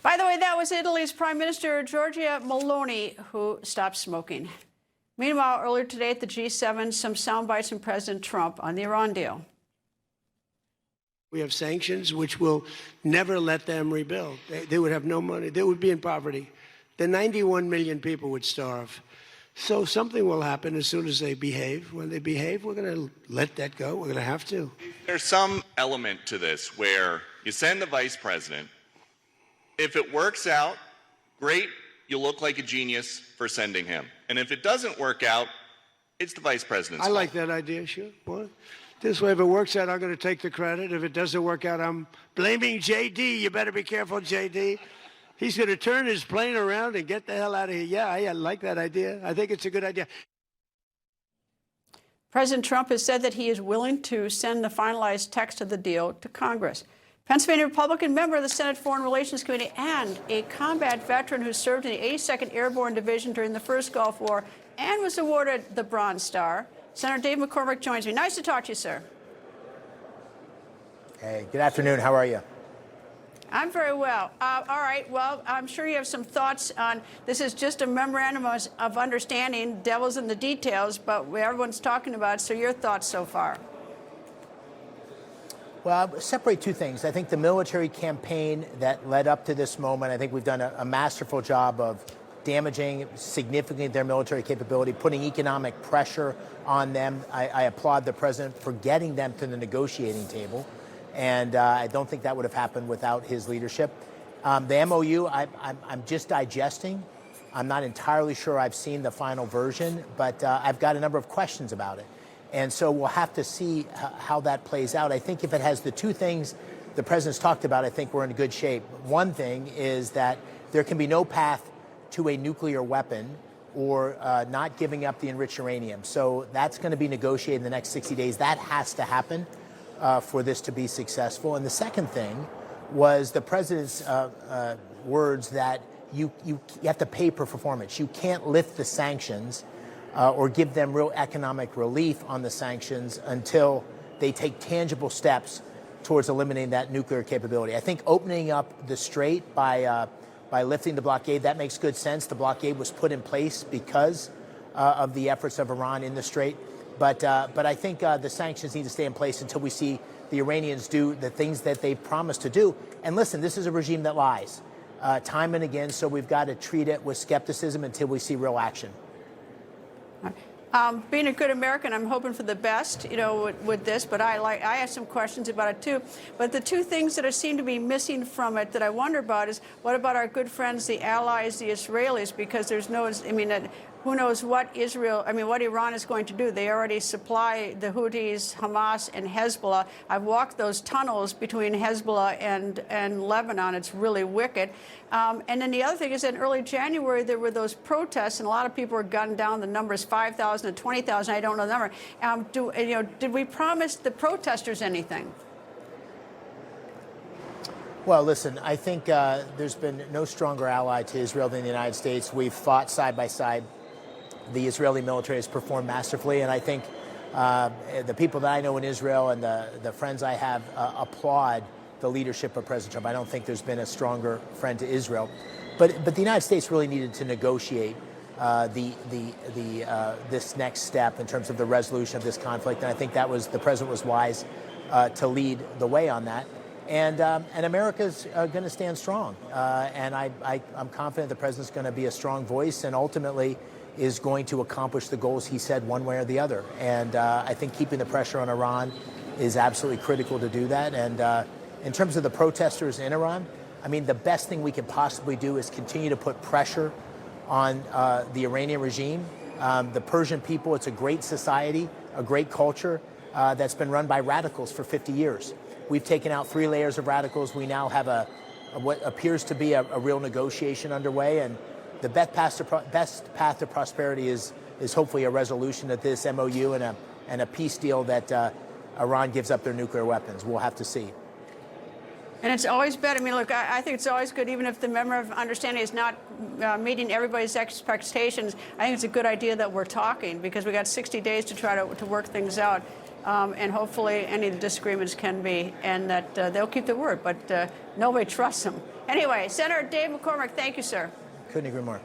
By the way, that was Italy's Prime Minister Giorgia Meloni, who stopped smoking. Meanwhile, earlier today at the G7, some sound bites from President Trump on the Iran deal. We have sanctions, which will never let them rebuild. They would have no money. They would be in poverty. The 91 million people would starve. So something will happen as soon as they behave. When they behave, we're going to let that go. We're going to have to. There's some element to this where you send the vice president. If it works out, great, you look like a genius for sending him. And if it doesn't work out, it's the vice president's fault. I like that idea, sure. What? This way, if it works out, I'm going to take the credit. If it doesn't work out, I'm blaming J.D. You better be careful, J.D. He's going to turn his plane around and get the hell out of here. Yeah, I like that idea. I think it's a good idea. President Trump has said that he is willing to send the finalized text of the deal to Congress. Pennsylvania Republican member of the Senate Foreign Relations Committee and a combat veteran who served in the 82nd Airborne Division during the First Gulf War and was awarded the Bronze Star. Senator Dave McCormick joins me. Nice to talk to you, sir. Hey, good afternoon. How are you? I'm very well. All right. Well, I'm sure you have some thoughts on this. Is just a memorandum of understanding, devil's in the details, but everyone's talking about it. So your thoughts so far? Well, I'll separate two things. I think the military campaign that led up to this moment, I think we've done a masterful job of damaging significantly their military capability, putting economic pressure on them. I applaud the president for getting them to the negotiating table. And I don't think that would have happened without his leadership. The MOU, I'm just digesting. I'm not entirely sure I've seen the final version, but I've got a number of questions about it. And so we'll have to see how that plays out. I think if it has the two things the president's talked about, I think we're in good shape. One thing is that there can be no path to a nuclear weapon or not giving up the enriched uranium. So that's going to be negotiated in the next 60 days. That has to happen for this to be successful. And the second thing was the president's words that you have to pay per performance. You can't lift the sanctions or give them real economic relief on the sanctions until they take tangible steps towards eliminating that nuclear capability. I think opening up the strait by lifting the blockade, that makes good sense. The blockade was put in place because of the efforts of Iran in the strait. But I think the sanctions need to stay in place until we see the Iranians do the things that they promised to do. And listen, this is a regime that lies time and again, so we've got to treat it with skepticism until we see real action. Being a good American, I'm hoping for the best, with this. But I have some questions about it too. But the two things that seem to be missing from it that I wonder about is what about our good friends, the allies, the Israelis? Because there's no, who knows what what Iran is going to do. They already supply the Houthis, Hamas, and Hezbollah. I've walked those tunnels between Hezbollah and Lebanon. It's really wicked. And then the other thing is that in early January, there were those protests, and a lot of people were gunned down. The numbers 5,000 to 20,000. I don't know the number. Did we promise the protesters anything? Well, listen, I think there's been no stronger ally to Israel than the United States. We've fought side by side. The Israeli military has performed masterfully, and I think the people that I know in Israel and the friends I have applaud the leadership of President Trump. I don't think there's been a stronger friend to Israel. But the United States really needed to negotiate this next step in terms of the resolution of this conflict, and I think the president was wise to lead the way on that. And America's going to stand strong, and I'm confident the president's going to be a strong voice and ultimately is going to accomplish the goals he said one way or the other. And I think keeping the pressure on Iran is absolutely critical to do that. And in terms of the protesters in Iran, the best thing we can possibly do is continue to put pressure on the Iranian regime. The Persian people, it's a great society, a great culture that's been run by radicals for 50 years. We've taken out 3 layers of radicals. We now have what appears to be a real negotiation underway, and the best path to prosperity is hopefully a resolution of this MOU and a peace deal that Iran gives up their nuclear weapons. We'll have to see. And it's always better. Look, I think it's always good, even if the memorandum of understanding is not meeting everybody's expectations. I think it's a good idea that we're talking because we got 60 days to try to work things out. and hopefully any of the disagreements can be, and that they'll keep their word. But nobody trusts them. Anyway, Senator Dave McCormick, thank you, sir. Couldn't agree more.